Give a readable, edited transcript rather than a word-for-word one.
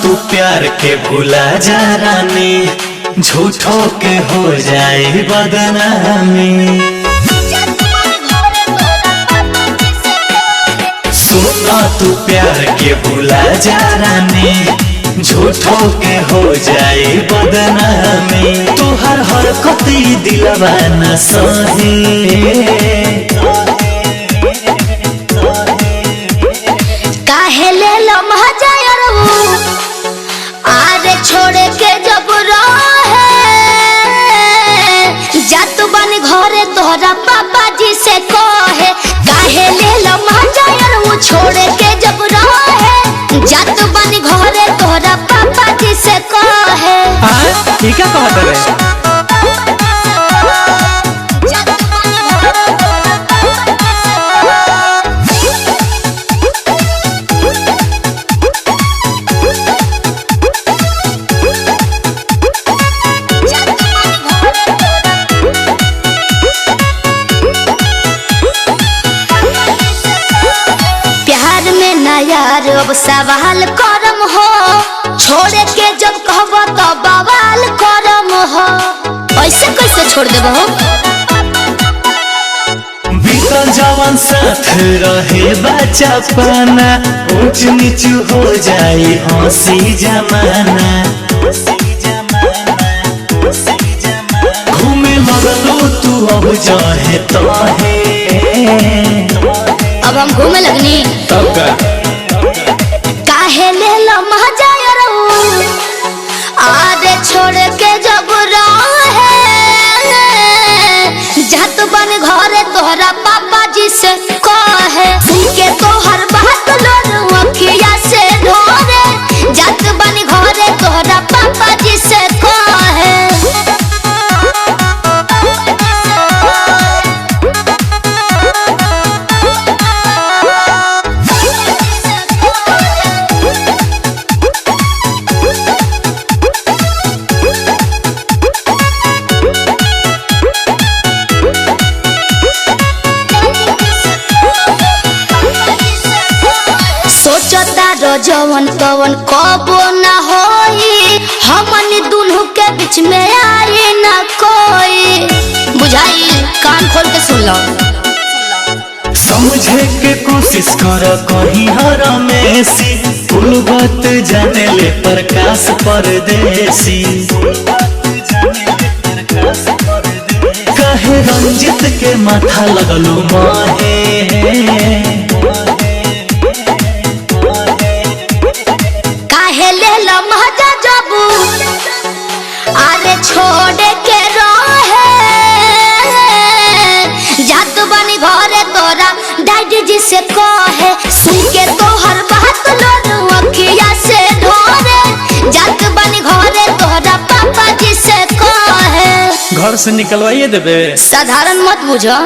तू प्यार के भूला जा रानी, झूठो के हो जाए बदनामी। सुना तू प्यार के भूला जा रानी, झूठो के हो जाए बदनामी। तुहर हरकत दिलवा न सहे, काहे ले लम्हा जाए आरे छोड़े के जब रहे जातु बन घरे तोहरा पापा जी से कहे। काहे ले लम्हा जाए छोड़े के जब रहे जातु बन घरे तोहरा पापा जी से कहे। ठीक है कहत रे यार अब सवाल करम हो, छोड़े के जब कहब तो बवाल करम हो। ऐसे कैसे छोड़ देब हो? बीतल जवान साथ रहे बचपना, ऊंच नीच हो जाए हंसी जमाना। घूमे लगलो तू अब जाहे तोहे, अब हम घूमे लगनी तब का काहे ले लम्हा जाए आरे छोड़ के जब रहे जात बन घरे तोहरा पापा जी से कहे। के तोहर बात लोर अखिया से ढोरे जात बन घरे तोहरा पापा जी से कहे। जवन तवन कबो न होई, हमन दुनू के बीच में आई न कोई। बुझाई कान खोल के सुन लो, समझे के कोशिश कर कहीं हरमेसी। कुल बात जाने ले प्रकाश परदेसी, कहे रंजित के माथा लगलो माहे। आरे छोड़े के रहे जात बनी घरे तोरा डैडी जी से कहे। सुन के तोहर बात लोर अखिया से ढोरे जात बनी घरे तोहरा पापा जी से कहे। घर से निकलवाइए देबे, साधारण मत बुझो।